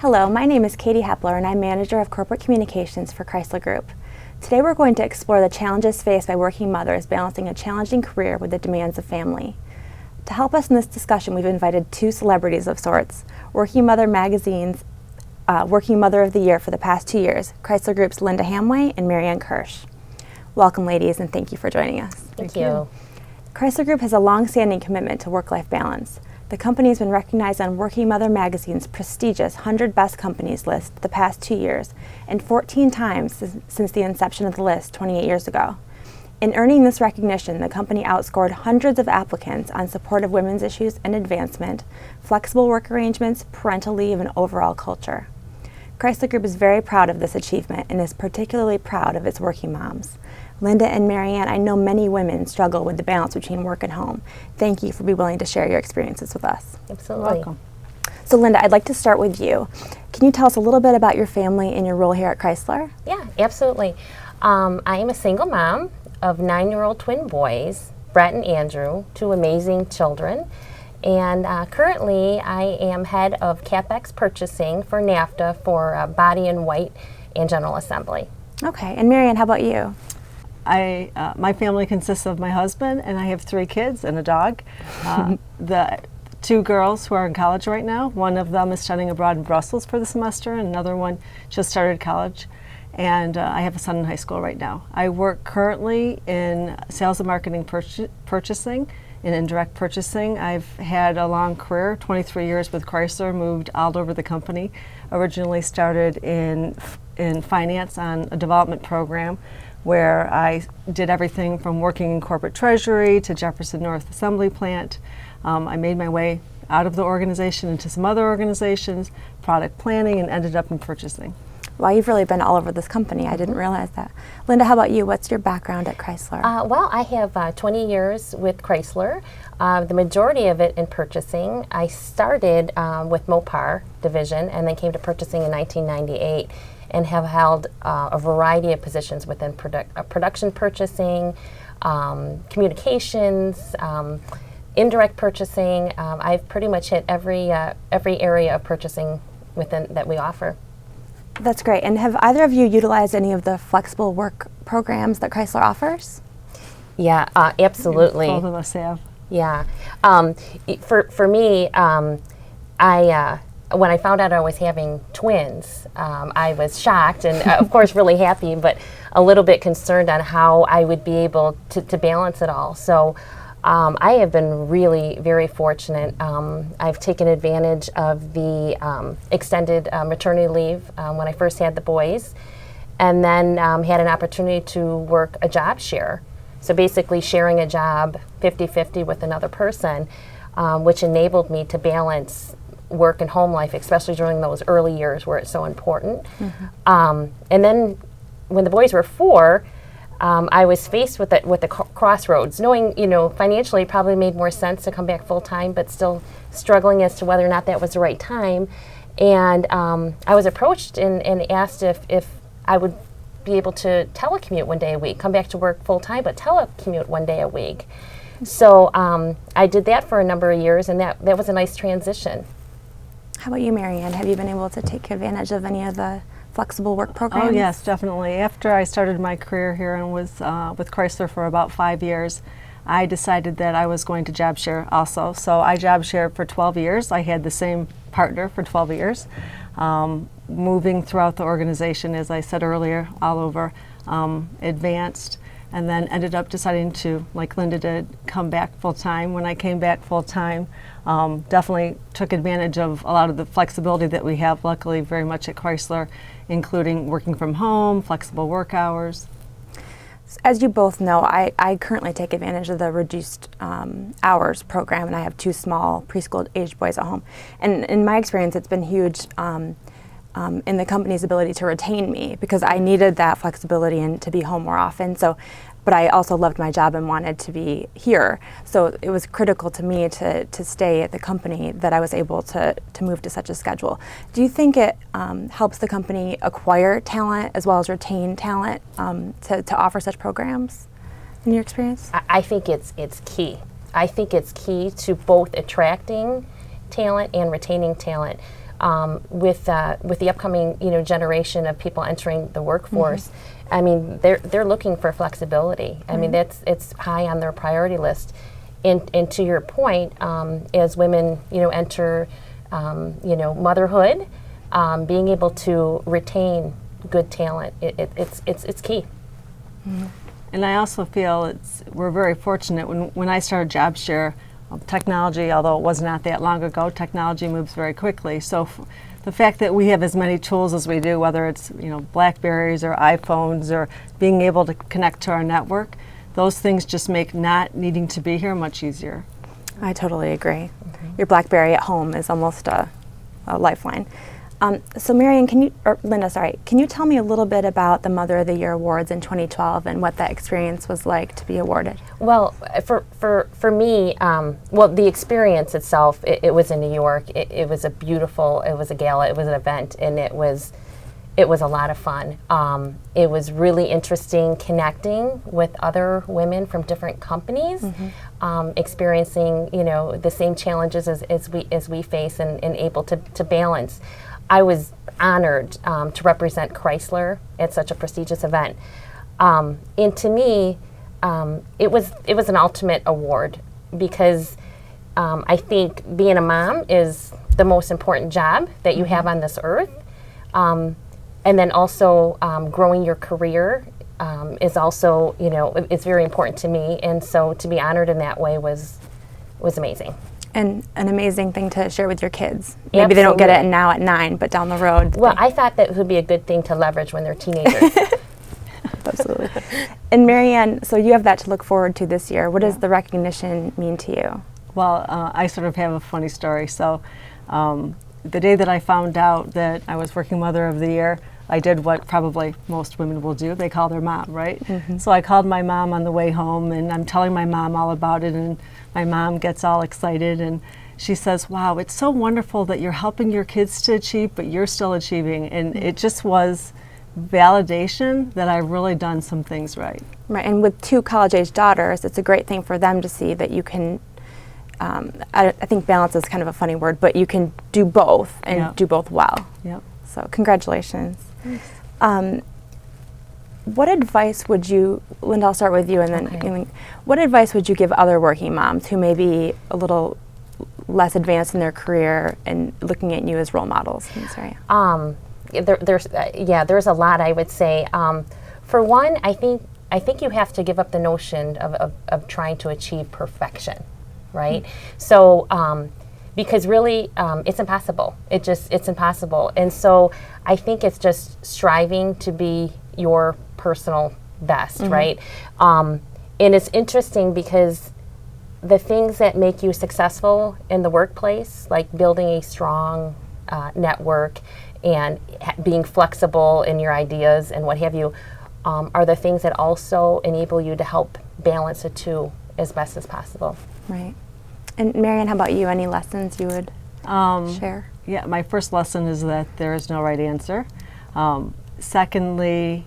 Hello, my name is Katie Hepler and I'm Manager of Corporate Communications for Chrysler Group. Today we're going to explore the challenges faced by working mothers balancing a challenging career with the demands of family. To help us in this discussion, we've invited two celebrities of sorts, Working Mother Magazine's Working Mother of the Year for the past 2 years, Chrysler Group's Lynda Hamway and Mary Ann Kirsch. Welcome, ladies, and thank you for joining us. Thank you. Chrysler Group has a long-standing commitment to work-life balance. The company has been recognized on Working Mother Magazine's prestigious 100 Best Companies list the past 2 years and 14 times since the inception of the list 28 years ago. In earning this recognition, the company outscored hundreds of applicants on support of women's issues and advancement, flexible work arrangements, parental leave, and overall culture. Chrysler Group is very proud of this achievement and is particularly proud of its working moms. Lynda and Mary Ann, I know many women struggle with the balance between work and home. Thank you for being willing to share your experiences with us. Absolutely. Welcome. So Lynda, I'd like to start with you. Can you tell us a little bit about your family and your role here at Chrysler? Yeah, absolutely. I am a single mom of 9-year-old twin boys, Brett and Andrew, two amazing children. And currently I am head of CapEx purchasing for NAFTA for body and white and general assembly. Okay, and Mary Ann, how about you? My family consists of my husband, and I have 3 kids and a dog. The 2 girls who are in college right now, one of them is studying abroad in Brussels for the semester, and another one just started college. And I have a son in high school right now. I work currently in sales and marketing purchasing, in indirect purchasing. I've had a long career, 23 years with Chrysler, moved all over the company. Originally started in finance on a development program where I did everything from working in corporate treasury to Jefferson North Assembly Plant. I made my way out of the organization into some other organizations, product planning, and ended up in purchasing. Well, you've really been all over this company. I didn't realize that. Lynda, how about you? What's your background at Chrysler? Well, I have 20 years with Chrysler, the majority of it in purchasing. I started with Mopar division and then came to purchasing in 1998 and have held a variety of positions within production purchasing, communications, indirect purchasing. I've pretty much hit every area of purchasing within that we offer. That's great. And have either of you utilized any of the flexible work programs that Chrysler offers? Yeah, absolutely. Both of us have. Yeah. For me, when I found out I was having twins, I was shocked and, of course, really happy, but a little bit concerned on how I would be able to balance it all. So I have been really very fortunate. I've taken advantage of the extended maternity leave when I first had the boys, and then had an opportunity to work a job share. So basically sharing a job 50-50 with another person, which enabled me to balance work and home life, especially during those early years where it's so important. Mm-hmm. And then when the boys were 4, I was faced with the crossroads, knowing, financially it probably made more sense to come back full time, but still struggling as to whether or not that was the right time. And I was approached and asked if I would be able to telecommute one day a week, come back to work full time, but telecommute one day a week. So I did that for a number of years, and that was a nice transition. How about you, Mary Ann? Have you been able to take advantage of any of the flexible work programs? Oh yes, definitely. After I started my career here and was with Chrysler for about 5 years, I decided that I was going to job share also. So I job shared for 12 years. I had the same partner for 12 years, moving throughout the organization, as I said earlier, all over, advanced, and then ended up deciding to, like Lynda did, come back full time. When I came back full time, definitely took advantage of a lot of the flexibility that we have, luckily, very much at Chrysler, including working from home, flexible work hours. As you both know, I currently take advantage of the reduced hours program, and I have 2 small preschool-aged boys at home. And in my experience, it's been huge in the company's ability to retain me, because I needed that flexibility and to be home more often. But I also loved my job and wanted to be here. So it was critical to me to stay at the company that I was able to move to such a schedule. Do you think it helps the company acquire talent as well as retain talent to offer such programs in your experience? I think it's key. I think it's key to both attracting talent and retaining talent. with the upcoming generation of people entering the workforce, I mean they're looking for flexibility. I mean it's high on their priority list. And to your point, as women enter motherhood, being able to retain good talent, it's key. And I also feel we're very fortunate. When I started JobShare, technology, although it was not that long ago, technology moves very quickly. So the fact that we have as many tools as we do, whether it's Blackberries or iPhones or being able to connect to our network, those things just make not needing to be here much easier. I totally agree. Your BlackBerry at home is almost a lifeline. So Mary Ann, Lynda, can you tell me a little bit about the Mother of the Year Awards in 2012 and what that experience was like to be awarded? Well, for me, the experience itself, it was in New York. It was it was a gala, it was an event, and it was a lot of fun. It was really interesting connecting with other women from different companies, experiencing the same challenges as we face and able to balance. I was honored to represent Chrysler at such a prestigious event, and to me, it was an ultimate award because I think being a mom is the most important job that you have on this earth. And then also growing your career is also, it's very important to me. And so to be honored in that way was amazing. And an amazing thing to share with your kids. Maybe they don't get it now at 9, but down the road. Well, I thought that would be a good thing to leverage when they're teenagers. Absolutely. And Mary Ann, so you have that to look forward to this year. What does the recognition mean to you? Well, I sort of have a funny story. So the day that I found out that I was Working Mother of the Year, I did what probably most women will do. They call their mom, right? So I called my mom on the way home, and I'm telling my mom all about it, and my mom gets all excited, and she says, "Wow, it's so wonderful that you're helping your kids to achieve, but you're still achieving." And it just was validation that I've really done some things right. Right, and with 2 college-age daughters, it's a great thing for them to see that you can, I think balance is kind of a funny word, but you can do both and do both well. Yep. So congratulations. What advice would you, Lynda, I'll start with you, and then what advice would you give other working moms who may be a little less advanced in their career and looking at you as role models in this area? There's a lot, I would say. For one, I think you have to give up the notion of trying to achieve perfection, right? So, because really, it's impossible. It's impossible. And so I think it's just striving to be your personal best, right? And it's interesting because the things that make you successful in the workplace, like building a strong network and being flexible in your ideas and what have you, are the things that also enable you to help balance the two as best as possible. Right. And Mary Ann, how about you? Any lessons you would share? Yeah, my first lesson is that there is no right answer. Secondly,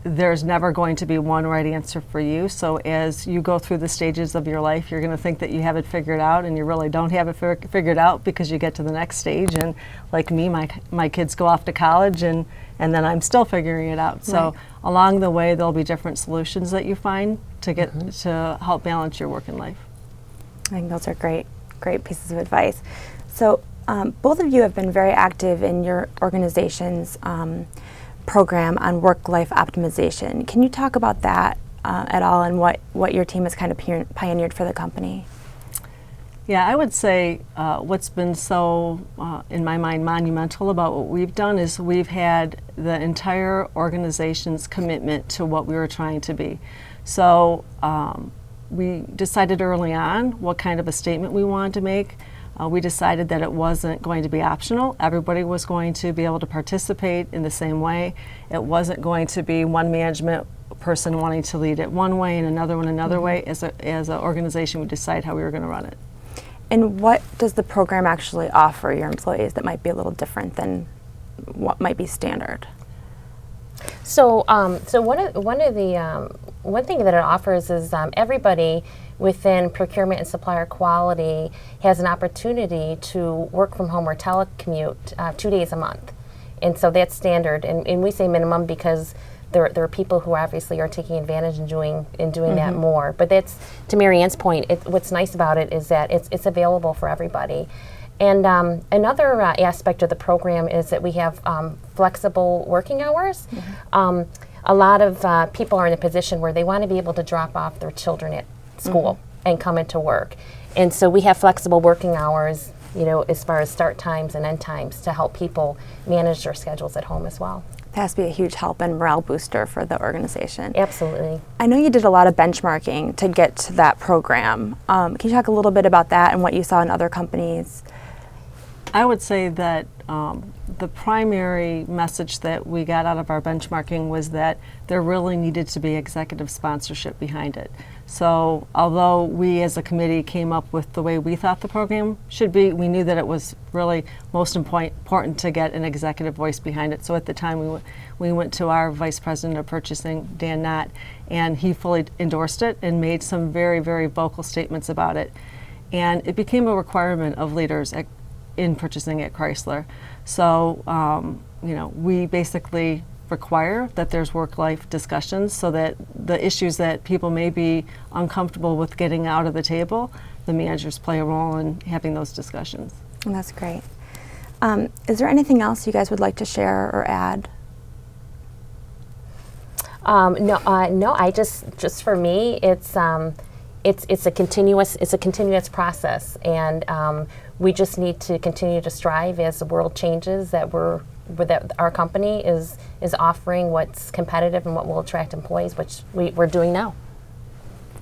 there's never going to be one right answer for you. So as you go through the stages of your life, you're going to think that you have it figured out, and you really don't have it figured out because you get to the next stage. And like me, my kids go off to college, and then I'm still figuring it out. So along the way, there'll be different solutions that you find to get to help balance your work and life. I think those are great pieces of advice. So both of you have been very active in your organization's program on work-life optimization. Can you talk about that at all and what your team has kind of pioneered for the company? Yeah, I would say what's been so, in my mind, monumental about what we've done is we've had the entire organization's commitment to what we were trying to be. So we decided early on what kind of a statement we wanted to make. We decided that it wasn't going to be optional. Everybody was going to be able to participate in the same way. It wasn't going to be one management person wanting to lead it one way and another one another way. As an organization, we decide how we were going to run it. And what does the program actually offer your employees that might be a little different than what might be standard? So, one thing that it offers is everybody within procurement and supplier quality has an opportunity to work from home or telecommute 2 days a month, and so that's standard. And we say minimum because there are people who obviously are taking advantage and doing that more. But that's, to Mary Ann's point, what's nice about it is that it's available for everybody. And another aspect of the program is that we have flexible working hours. A lot of people are in a position where they want to be able to drop off their children at school and come into work. And so we have flexible working hours, as far as start times and end times to help people manage their schedules at home as well. It has to be a huge help and morale booster for the organization. Absolutely. I know you did a lot of benchmarking to get to that program. Can you talk a little bit about that and what you saw in other companies? I would say that the primary message that we got out of our benchmarking was that there really needed to be executive sponsorship behind it. So although we as a committee came up with the way we thought the program should be, we knew that it was really most important to get an executive voice behind it. So at the time we went to our Vice President of Purchasing, Dan Knott, and he fully endorsed it and made some very, very vocal statements about it. And it became a requirement of leaders in purchasing at Chrysler. So, we basically require that there's work-life discussions so that the issues that people may be uncomfortable with getting out of the table, the managers play a role in having those discussions. And that's great. Is there anything else you guys would like to share or add? No. I just for me, it's a continuous process, and we just need to continue to strive as the world changes. That our company is offering what's competitive and what will attract employees, which we're doing now.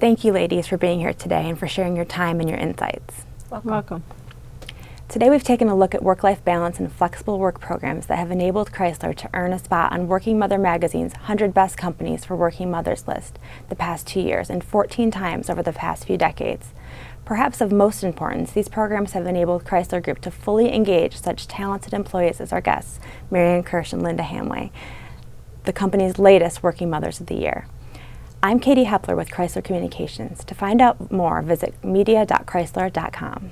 Thank you, ladies, for being here today and for sharing your time and your insights. Welcome. Today we've taken a look at work-life balance and flexible work programs that have enabled Chrysler to earn a spot on Working Mother Magazine's 100 Best Companies for Working Mothers list the past 2 years and 14 times over the past few decades. Perhaps of most importance, these programs have enabled Chrysler Group to fully engage such talented employees as our guests, Mary Ann Kirsch and Lynda Hamway, the company's latest Working Mothers of the Year. I'm Katie Hepler with Chrysler Communications. To find out more, visit media.chrysler.com.